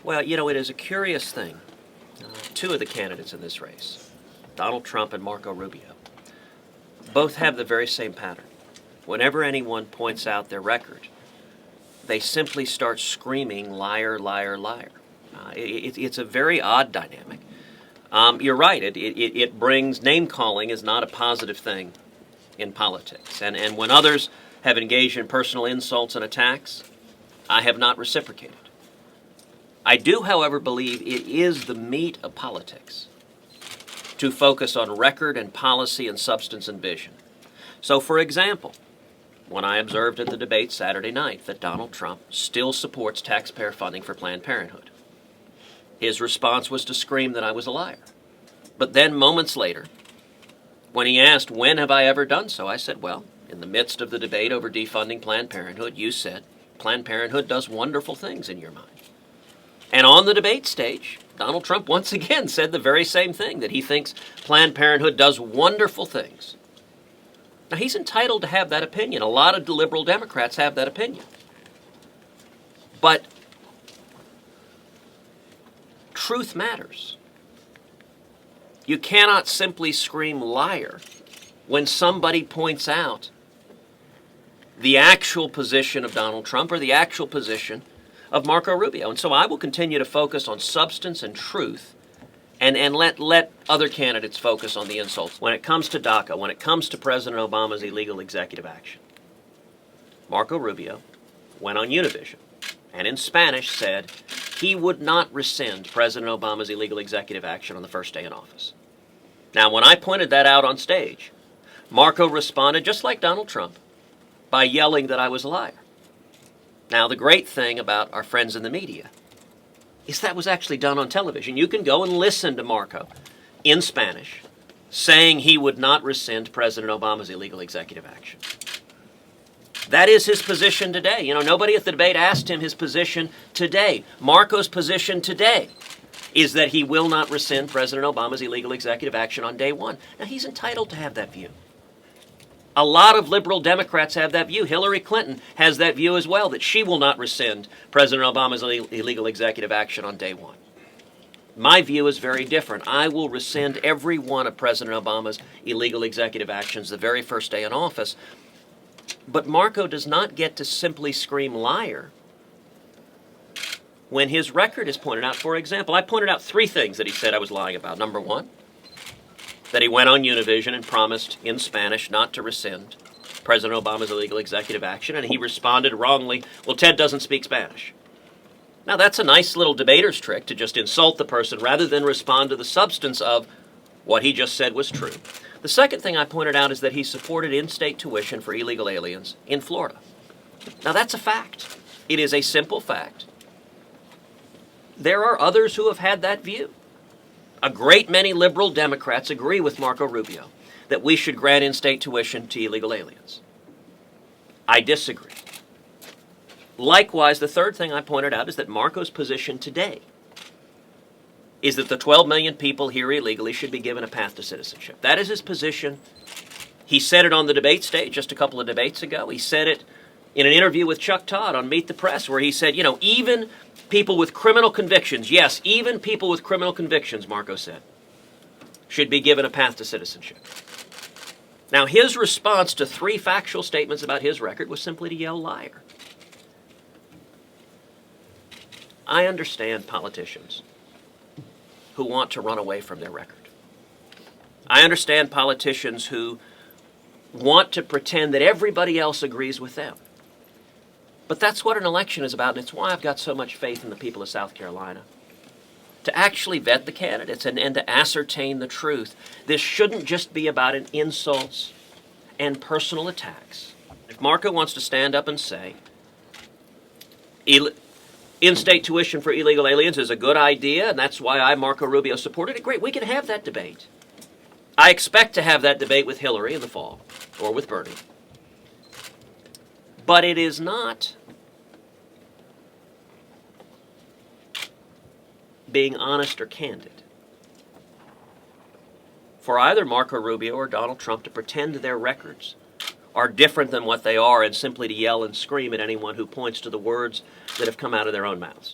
Well, you know, it is a curious thing. Two of the candidates in this race, Donald Trump and Marco Rubio, both have the very same pattern. Whenever anyone points out their record, they simply start screaming, liar, liar, liar. It's a very odd dynamic. You're right, it brings, name-calling is not a positive thing in politics. And when others have engaged in personal insults and attacks, I have not reciprocated. I do, however, believe it is the meat of politics to focus on record and policy and substance and vision. So, for example, when I observed at the debate Saturday night that Donald Trump still supports taxpayer funding for Planned Parenthood, his response was to scream that I was a liar. But then, moments later, when he asked, when have I ever done so, I said, well, in the midst of the debate over defunding Planned Parenthood, you said Planned Parenthood does wonderful things in your mind. And on the debate stage, Donald Trump once again said the very same thing, that he thinks Planned Parenthood does wonderful things. Now, he's entitled to have that opinion. A lot of liberal Democrats have that opinion. But truth matters. You cannot simply scream liar when somebody points out the actual position of Donald Trump or the actual position of Marco Rubio. And so I will continue to focus on substance and truth and let other candidates focus on the insults. When it comes to DACA, when it comes to President Obama's illegal executive action, Marco Rubio went on Univision and in Spanish said he would not rescind President Obama's illegal executive action on the first day in office. Now, when I pointed that out on stage, Marco responded, just like Donald Trump, by yelling that I was a liar. Now, the great thing about our friends in the media is that was actually done on television. You can go and listen to Marco in Spanish saying he would not rescind President Obama's illegal executive action. That is his position today. You know, nobody at the debate asked him his position today. Marco's position today is that he will not rescind President Obama's illegal executive action on day one. Now, he's entitled to have that view. A lot of liberal Democrats have that view. Hillary Clinton has that view as well, that she will not rescind President Obama's illegal executive action on day one. My view is very different. I will rescind every one of President Obama's illegal executive actions the very first day in office. But Marco does not get to simply scream liar when his record is pointed out. For example, I pointed out three things that he said I was lying about. Number one, that he went on Univision and promised in Spanish not to rescind President Obama's illegal executive action, and he responded wrongly, well, Ted doesn't speak Spanish. Now, that's a nice little debater's trick, to just insult the person rather than respond to the substance of what he just said was true. The second thing I pointed out is that he supported in-state tuition for illegal aliens in Florida. Now, that's a fact. It is a simple fact. There are others who have had that view. A great many liberal Democrats agree with Marco Rubio that we should grant in-state tuition to illegal aliens. I disagree. Likewise, the third thing I pointed out is that Marco's position today is that the 12 million people here illegally should be given a path to citizenship. That is his position. He said it on the debate stage just a couple of debates ago. He said it in an interview with Chuck Todd on Meet the Press, where he said, you know, even people with criminal convictions, yes, even people with criminal convictions, Marco said, should be given a path to citizenship. Now, his response to three factual statements about his record was simply to yell liar. I understand politicians who want to run away from their record. I understand politicians who want to pretend that everybody else agrees with them. But that's what an election is about, and it's why I've got so much faith in the people of South Carolina. To actually vet the candidates and to ascertain the truth. This shouldn't just be about insults and personal attacks. If Marco wants to stand up and say, in-state tuition for illegal aliens is a good idea, and that's why I, Marco Rubio, supported it, great, we can have that debate. I expect to have that debate with Hillary in the fall, or with Bernie. But it is not being honest or candid for either Marco Rubio or Donald Trump to pretend their records are different than what they are and simply to yell and scream at anyone who points to the words that have come out of their own mouths.